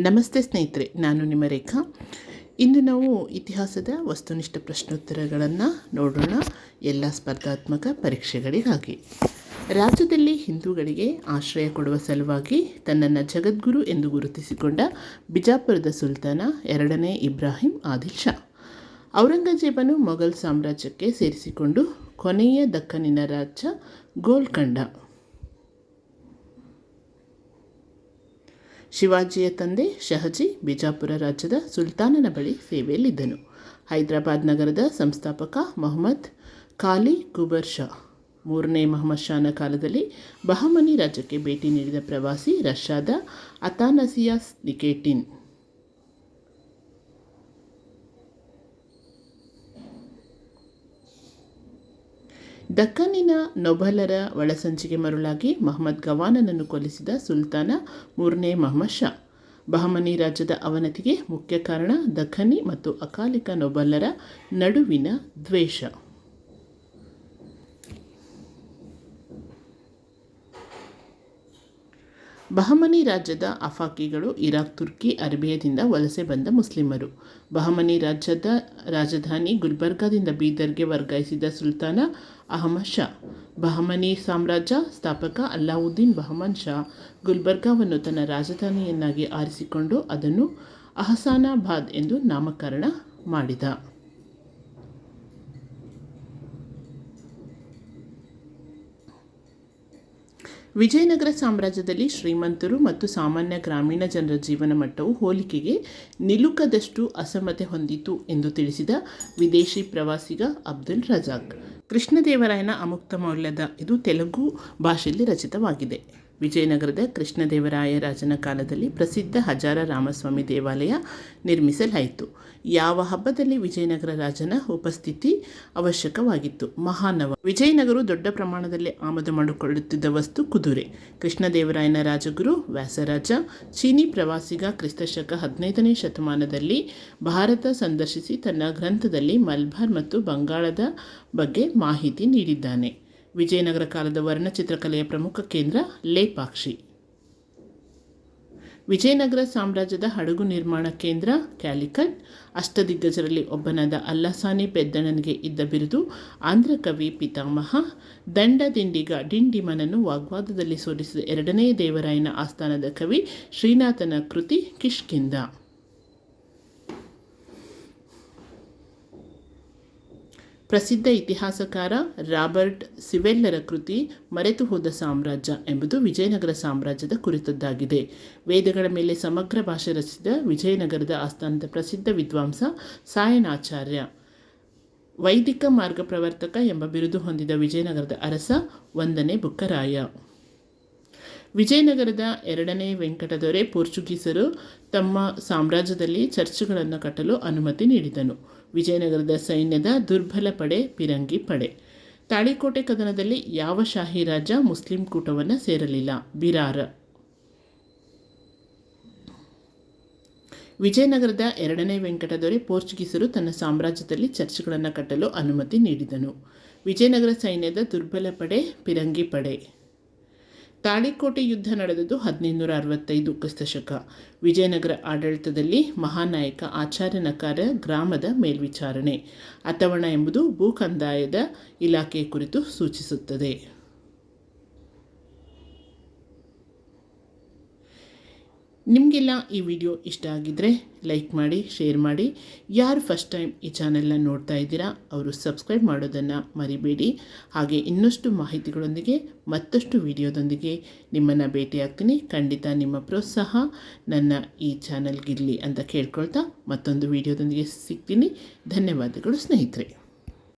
ನಮಸ್ತೆ ಸ್ನೇಹಿತರೆ, ನಾನು ನಿಮ್ಮ ರೇಖಾ. ಇಂದು ನಾವು ಇತಿಹಾಸದ ವಸ್ತುನಿಷ್ಠ ಪ್ರಶ್ನೋತ್ತರಗಳನ್ನು ನೋಡೋಣ, ಎಲ್ಲ ಸ್ಪರ್ಧಾತ್ಮಕ ಪರೀಕ್ಷೆಗಳಿಗಾಗಿ. ರಾಜ್ಯದಲ್ಲಿ ಹಿಂದೂಗಳಿಗೆ ಆಶ್ರಯ ಕೊಡುವ ಸಲುವಾಗಿ ತನ್ನನ್ನು ಜಗದ್ಗುರು ಎಂದು ಗುರುತಿಸಿಕೊಂಡ ಬಿಜಾಪುರದ ಸುಲ್ತಾನ 2ನೇ ಇಬ್ರಾಹಿಂ ಆದಿಲ್ ಶಾ. ಔರಂಗಜೇಬನು ಮೊಘಲ್ ಸಾಮ್ರಾಜ್ಯಕ್ಕೆ ಸೇರಿಸಿಕೊಂಡು ಕೊನೆಯ ದಕ್ಕನಿನ ರಾಜ್ಯ ಗೋಲ್ಕಂಡ. ಶಿವಾಜಿಯ ತಂದೆ ಶಹಜಿ ಬಿಜಾಪುರ ರಾಜ್ಯದ ಸುಲ್ತಾನನ ಬಳಿ ಸೇವೆಯಲ್ಲಿದ್ದನು. ಹೈದರಾಬಾದ್ ನಗರದ ಸಂಸ್ಥಾಪಕ ಮೊಹಮ್ಮದ್ ಖಾಲಿ ಕುಬರ್ ಶಾ. 3ನೇ ಮೊಹಮ್ಮದ್ ಶಾನ ಕಾಲದಲ್ಲಿ ಬಹಮನಿ ರಾಜ್ಯಕ್ಕೆ ಭೇಟಿ ನೀಡಿದ ಪ್ರವಾಸಿ ರಷ್ಯಾದ ಅಥಾನಸಿಯಾಸ್ ನಿಕೇಟಿನ್. ದಕ್ಕನ್ನಿನ ನೊಬಲರ ಒಳಸಂಚಿಗೆ ಮರುಳಾಗಿ ಮಹಮ್ಮದ್ ಗವಾನನನ್ನು ಕೊಲ್ಲಿಸಿದ ಸುಲ್ತಾನ 3ನೇ ಮೊಹಮ್ಮದ್ ಶಾ. ಬಹಮನಿ ರಾಜ್ಯದ ಅವನತಿಗೆ ಮುಖ್ಯ ಕಾರಣ ದಕ್ಕನಿ ಮತ್ತು ಅಕಾಲಿಕ ನೊಬಲರ ನಡುವಿನ ದ್ವೇಷ. ಬಹಮನಿ ರಾಜ್ಯದ ಅಫಾಕಿಗಳು ಇರಾಕ್, ತುರ್ಕಿ, ಅರೇಬಿಯಾದಿಂದ ವಲಸೆ ಬಂದ ಮುಸ್ಲಿಮರು. ಬಹಮನಿ ರಾಜ್ಯದ ರಾಜಧಾನಿ ಗುಲ್ಬರ್ಗಾದಿಂದ ಬೀದರ್ಗೆ ವರ್ಗಾಯಿಸಿದ ಸುಲ್ತಾನ ಅಹಮದ್ ಶಾ. ಬಹಮನಿ ಸಾಮ್ರಾಜ್ಯ ಸ್ಥಾಪಕ ಅಲ್ಲಾವುದ್ದೀನ್ ಬಹಮನ್ ಶಾ ಗುಲ್ಬರ್ಗಾವನ್ನು ತನ್ನ ರಾಜಧಾನಿಯನ್ನಾಗಿ ಆರಿಸಿಕೊಂಡು ಅದನ್ನು ಅಹಸಾನಾಬಾದ್ ಎಂದು ನಾಮಕರಣ ಮಾಡಿದ. ವಿಜಯನಗರ ಸಾಮ್ರಾಜ್ಯದಲ್ಲಿ ಶ್ರೀಮಂತರು ಮತ್ತು ಸಾಮಾನ್ಯ ಗ್ರಾಮೀಣ ಜನರ ಜೀವನ ಮಟ್ಟವು ಹೋಲಿಕೆಗೆ ನಿಲುಕದಷ್ಟು ಅಸಮತೆ ಹೊಂದಿತು ಎಂದು ತಿಳಿಸಿದ ವಿದೇಶಿ ಪ್ರವಾಸಿಗ ಅಬ್ದುಲ್ ರಜಾಕ್. ಕೃಷ್ಣದೇವರಾಯನ ಅಮುಕ್ತ ಮೌಲ್ಯದ ಇದು ತೆಲುಗು ಭಾಷೆಯಲ್ಲಿ ರಚಿತವಾಗಿದೆ. ವಿಜಯನಗರದ ಕೃಷ್ಣದೇವರಾಯ ರಾಜನ ಕಾಲದಲ್ಲಿ ಪ್ರಸಿದ್ಧ ಹಜಾರ ರಾಮಸ್ವಾಮಿ ದೇವಾಲಯ ನಿರ್ಮಿಸಲಾಯಿತು. ಯಾವ ಹಬ್ಬದಲ್ಲಿ ವಿಜಯನಗರ ರಾಜನ ಉಪಸ್ಥಿತಿ ಅವಶ್ಯಕವಾಗಿತ್ತು? ಮಹಾನವ. ವಿಜಯನಗರವು ದೊಡ್ಡ ಪ್ರಮಾಣದಲ್ಲಿ ಆಮದು ಮಾಡಿಕೊಳ್ಳುತ್ತಿದ್ದ ವಸ್ತು ಕುದುರೆ. ಕೃಷ್ಣದೇವರಾಯನ ರಾಜಗುರು ವ್ಯಾಸರಾಜ ಚೀನಿ ಪ್ರವಾಸಿಗ ಕ್ರಿಸ್ತಶಕ 15ನೇ ಶತಮಾನದಲ್ಲಿ ಭಾರತ ಸಂದರ್ಶಿಸಿ ತನ್ನ ಗ್ರಂಥದಲ್ಲಿ ಮಲಬಾರ್ ಮತ್ತು ಬಂಗಾಳದ ಬಗ್ಗೆ ಮಾಹಿತಿ ನೀಡಿದ್ದಾನೆ. ವಿಜಯನಗರ ಕಾಲದ ವರ್ಣಚಿತ್ರಕಲೆಯ ಪ್ರಮುಖ ಕೇಂದ್ರ ಲೇಪಾಕ್ಷಿ. ವಿಜಯನಗರ ಸಾಮ್ರಾಜ್ಯದ ಹಡಗು ನಿರ್ಮಾಣ ಕೇಂದ್ರ ಕ್ಯಾಲಿಕಟ್. ಅಷ್ಟದಿಗ್ಗಜರಲ್ಲಿ ಒಬ್ಬನಾದ ಅಲ್ಲಸಾನಿ ಪೆದ್ದಣ್ಣನಿಗೆ ಇದ್ದ ಬಿರುದು ಆಂಧ್ರಕವಿ ಪಿತಾಮಹ. ದಂಡದಿಂಡಿಗ ಡಿಂಡಿಮನನ್ನು ವಾಗ್ವಾದದಲ್ಲಿ ಸೋಲಿಸಿದ 2ನೇ ದೇವರಾಯನ ಆಸ್ಥಾನದ ಕವಿ ಶ್ರೀನಾಥನ ಕೃತಿ ಕಿಷ್ಕಿಂಧ. ಪ್ರಸಿದ್ಧ ಇತಿಹಾಸಕಾರ ರಾಬರ್ಟ್ ಸಿವೆಲ್ಲರ ಕೃತಿ ಮರೆತು ಹೋದ ಸಾಮ್ರಾಜ್ಯ ಎಂಬುದು ವಿಜಯನಗರ ಸಾಮ್ರಾಜ್ಯದ ಕುರಿತದ್ದಾಗಿದೆ. ವೇದಗಳ ಮೇಲೆ ಸಮಗ್ರ ಭಾಷೆ ರಚಿಸಿದ ವಿಜಯನಗರದ ಆಸ್ಥಾನದ ಪ್ರಸಿದ್ಧ ವಿದ್ವಾಂಸ ಸಾಯಣಾಚಾರ್ಯ. ವೈದಿಕ ಮಾರ್ಗ ಪ್ರವರ್ತಕ ಎಂಬ ಬಿರುದು ಹೊಂದಿದ ವಿಜಯನಗರದ ಅರಸ 1ನೇ ಬುಕ್ಕರಾಯ. ವಿಜಯನಗರದ 2ನೇ ವೆಂಕಟದೊರೆ ಪೋರ್ಚುಗೀಸರು ತಮ್ಮ ಸಾಮ್ರಾಜ್ಯದಲ್ಲಿ ಚರ್ಚ್ಗಳನ್ನು ಕಟ್ಟಲು ಅನುಮತಿ ನೀಡಿದನು. ವಿಜಯನಗರದ ಸೈನ್ಯದ ದುರ್ಬಲ ಪಡೆ ಪಿರಂಗಿ ಪಡೆ. ತಾಳಿಕೋಟೆ ಕದನದಲ್ಲಿ ಯಾವ ಶಾಹಿ ರಾಜ ಮುಸ್ಲಿಂ ಕೂಟವನ್ನು ಸೇರಲಿಲ್ಲ? ಬಿರಾರ. ವಿಜಯನಗರದ 2ನೇ ವೆಂಕಟದೊರೆ ಪೋರ್ಚುಗೀಸರು ತನ್ನ ಸಾಮ್ರಾಜ್ಯದಲ್ಲಿ ಚರ್ಚ್ಗಳನ್ನು ಕಟ್ಟಲು ಅನುಮತಿ ನೀಡಿದನು. ವಿಜಯನಗರ ಸೈನ್ಯದ ದುರ್ಬಲ ಪಡೆ ಪಿರಂಗಿ ಪಡೆ. ತಾಳಿಕೋಟೆ ಯುದ್ಧ ನಡೆದದ್ದು 1565 ಕ್ರಿಸ್ತಶಕ. ವಿಜಯನಗರ ಆಡಳಿತದಲ್ಲಿ ಮಹಾನಾಯಕ ಆಚಾರ್ಯನಕಾರ ಗ್ರಾಮದ ಮೇಲ್ವಿಚಾರಣೆ. ಅಥವಣ ಎಂಬುದು ಭೂಕಂದಾಯದ ಇಲಾಖೆಯ ಕುರಿತು ಸೂಚಿಸುತ್ತದೆ. ನಿಮಗೆಲ್ಲ ಈ ವಿಡಿಯೋ ಇಷ್ಟ ಆಗಿದ್ದರೆ ಲೈಕ್ ಮಾಡಿ, ಶೇರ್ ಮಾಡಿ. ಯಾರು ಫಸ್ಟ್ ಟೈಮ್ ಈ ಚಾನೆಲ್ನ ನೋಡ್ತಾ ಇದ್ದೀರಾ ಅವರು ಸಬ್ಸ್ಕ್ರೈಬ್ ಮಾಡೋದನ್ನು ಮರಿಬೇಡಿ. ಹಾಗೆ ಇನ್ನಷ್ಟು ಮಾಹಿತಿಗಳೊಂದಿಗೆ ಮತ್ತಷ್ಟು ವಿಡಿಯೋದೊಂದಿಗೆ ನಿಮ್ಮನ್ನು ಭೇಟಿಯಾಗ್ತೀನಿ. ಖಂಡಿತ ನಿಮ್ಮ ಪ್ರೋತ್ಸಾಹ ನನ್ನ ಈ ಚಾನೆಲ್ಗಿರಲಿ ಅಂತ ಕೇಳ್ಕೊಳ್ತಾ ಮತ್ತೊಂದು ವಿಡಿಯೋದೊಂದಿಗೆ ಸಿಗ್ತೀನಿ. ಧನ್ಯವಾದಗಳು ಸ್ನೇಹಿತರೆ.